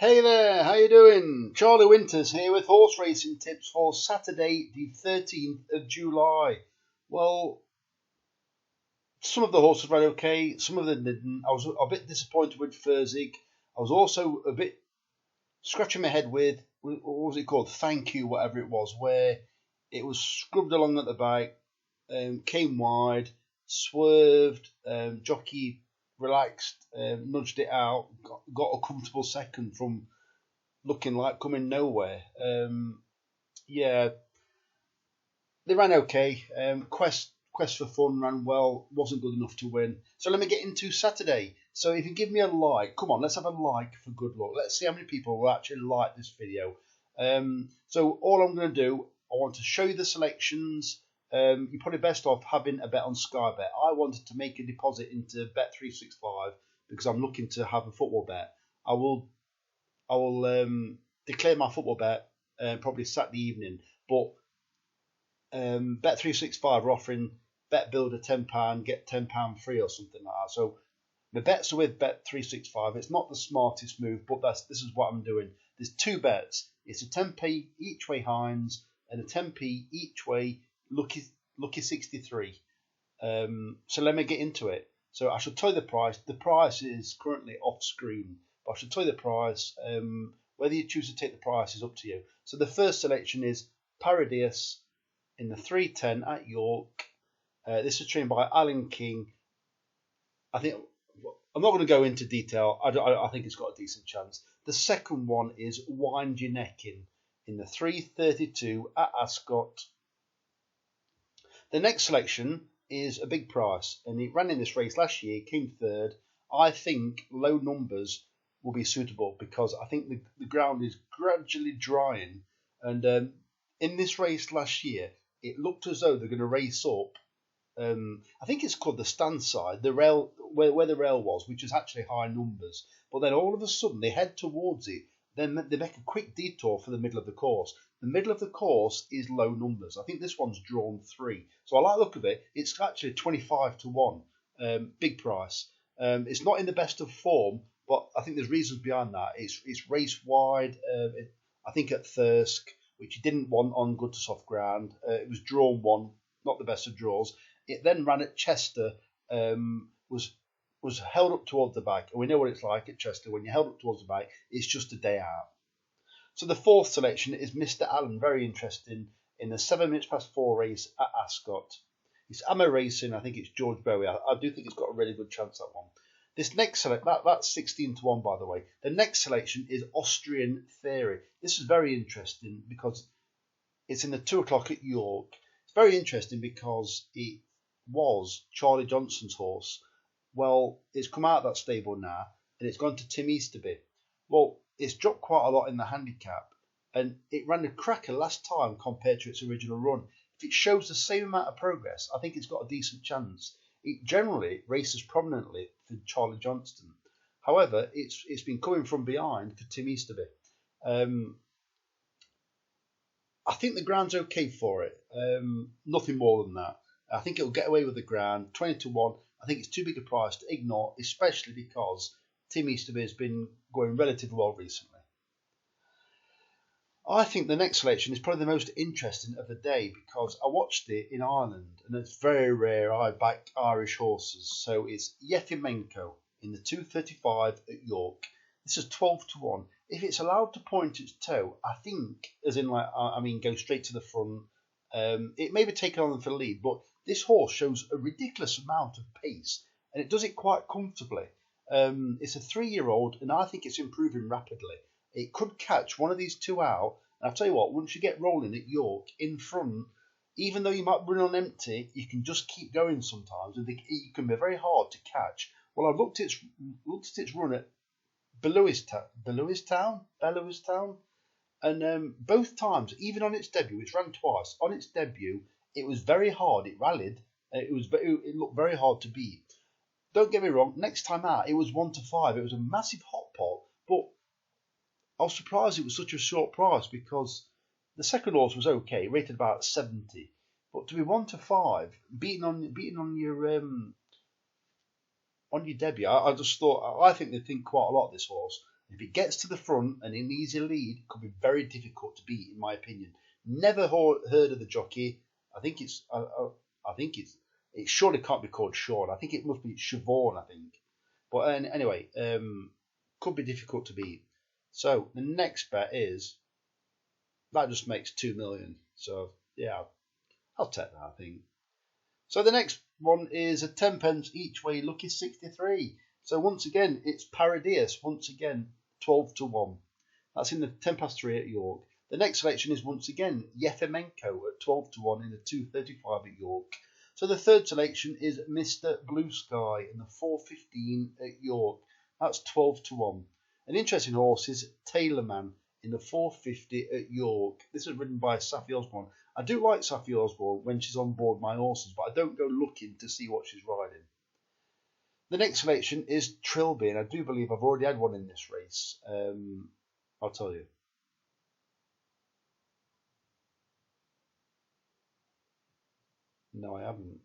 Hey there, how you doing? Charlie Winters here with horse racing tips for Saturday the 13th of July. Well, some of the horses ran okay, some of them didn't. I was a bit disappointed with Furzig. I was also a bit scratching my head with, what was it called? Thank You, whatever it was, where it was scrubbed along at the back, came wide, swerved, jockey relaxed, nudged it out, got a comfortable second from looking like coming nowhere. Yeah, they ran okay. Quest for Fun ran well, wasn't good enough to win. So let me get into Saturday. So if you give me a like, come on, let's have a like for good luck. Let's see how many people will actually like this video. So all I'm going to do, I want to show you the selections. You're probably best off having a bet on Sky Bet. I wanted to make a deposit into Bet365 because I'm looking to have a football bet. I will declare my football bet probably Saturday evening. But Bet365 are offering Bet Builder £10, get £10 free or something like that. So the bets are with Bet365. It's not the smartest move, but this is what I'm doing. There's two bets. It's a 10p each way Hines and a 10p each way Lucky 63. So let me get into it. So I should tell you the price. The price is currently off screen, but I should tell you the price. Whether you choose to take the price is up to you. So the first selection is Paradies in the 310 at York. This is trained by Alan King. I'm not going to go into detail. I think it's got a decent chance. The second one is Wind Your Neck in the 332 at Ascot. The next selection is a big price, and it ran in this race last year, came third. I think low numbers will be suitable because I think the ground is gradually drying. And in this race last year, it looked as though they're going to race up. I think it's called the stand side, the rail where the rail was, which is actually high numbers. But then all of a sudden they head towards it. Then they make a quick detour for the middle of the course. The middle of the course is low numbers. I think this one's drawn 3. So I like the look of it. It's actually 25 to 1. Big price. It's not in the best of form, but I think there's reasons behind that. It's race wide. I think at Thirsk, which he didn't want on good to soft ground. It was drawn 1, not the best of draws. It then ran at Chester, was held up towards the back, and we know what it's like at Chester. When you're held up towards the back, it's just a day out. So the fourth selection is Mr. Allen, very interesting, in the 7 minutes past 4 race at Ascot. It's Ammo Racing, I think it's George Bowie. I do think it's got a really good chance, that one. This next selection, that's 16 to 1, by the way. The next selection is Austrian Theory. This is very interesting because it's in the 2 o'clock at York. It's very interesting because it was Charlie Johnson's horse. Well, it's come out of that stable now, and it's gone to Tim Easterby. Well, it's dropped quite a lot in the handicap, and it ran a cracker last time compared to its original run. If it shows the same amount of progress, I think it's got a decent chance. It generally races prominently for Charlie Johnston. However, it's been coming from behind for Tim Easterby. I think the ground's okay for it. Nothing more than that. I think it'll get away with the ground. 20 to 1. I think it's too big a price to ignore, especially because Tim Easterby has been going relatively well recently. I think the next selection is probably the most interesting of the day because I watched it in Ireland, and it's very rare I back Irish horses. So it's Yefimenko in the 235 at York. This is 12 to 1. If it's allowed to point its toe, I think, as in go straight to the front. It may be taken on for the lead, but this horse shows a ridiculous amount of pace, and it does it quite comfortably. It's a 3-year-old, and I think it's improving rapidly. It could catch one of these two out, and I'll tell you what, once you get rolling at York in front, even though you might run on empty, you can just keep going sometimes, and it can be very hard to catch. Well, I've looked at its run at Bellewistown, and both times, even on its debut, it's ran twice. On its debut, it was very hard. It rallied. It looked very hard to beat. Don't get me wrong. Next time out, it was 1 to 5. It was a massive hot pot, but I was surprised it was such a short price because the second horse was okay, rated about 70. But to be 1 to 5, beating on your debut, I just thought I think they think quite a lot of this horse. If it gets to the front and it needs a lead, it could be very difficult to beat, in my opinion. Never heard of the jockey. I think it surely can't be called Sean. I think it must be Siobhan, I think. But anyway, could be difficult to beat. So the next bet is, that just makes 2 million. So yeah, I'll take that, I think. So the next one is a 10 pence each way lucky 63. So once again, it's Paradius. Once again, 12 to 1. That's in the 10 past 3 at York. The next selection is once again Yefemenko at 12 to 1 in the 235 at York. So the third selection is Mr. Blue Sky in the 415 at York. That's 12 to 1. An interesting horse is Tailorman in the 450 at York. This is ridden by Safi Osborne. I do like Safi Osborne when she's on board my horses, but I don't go looking to see what she's riding. The next selection is Trilby, and I do believe I've already had one in this race. I'll tell you. No, I haven't.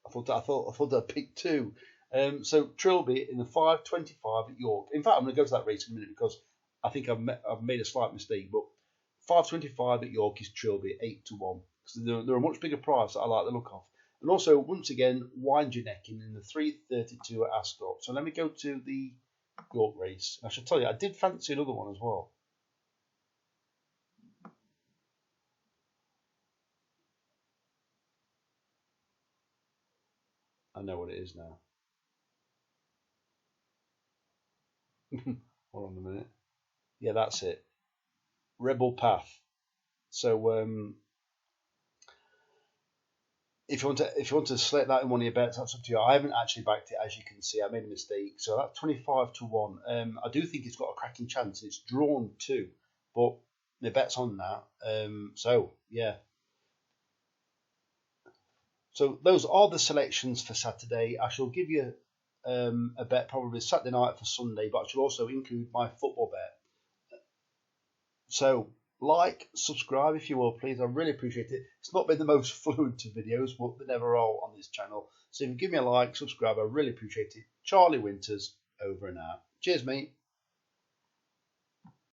I thought I picked two. So Trilby in the 525 at York. In fact, I'm going to go to that race in a minute because I think I've made a slight mistake. But 525 at York is Trilby 8 to 1 because they're a much bigger price that I like the look of. And also once again Winegenecking in the 332 at Ascot. So let me go to the York race. I should tell you I did fancy another one as well. I know what it is now. Hold on a minute. Yeah, that's it. Rebel Path. So if you want to select that in one of your bets, that's up to you. I haven't actually backed it, as you can see. I made a mistake. So that's 25 to 1. I do think it's got a cracking chance. It's drawn 2, but the bet's on that. So yeah. So those are the selections for Saturday. I shall give you a bet probably Saturday night for Sunday, but I shall also include my football bet. So like, subscribe if you will, please. I really appreciate it. It's not been the most fluent of videos, but they never are on this channel. So if you give me a like, subscribe, I really appreciate it. Charlie Winters, over and out. Cheers, mate.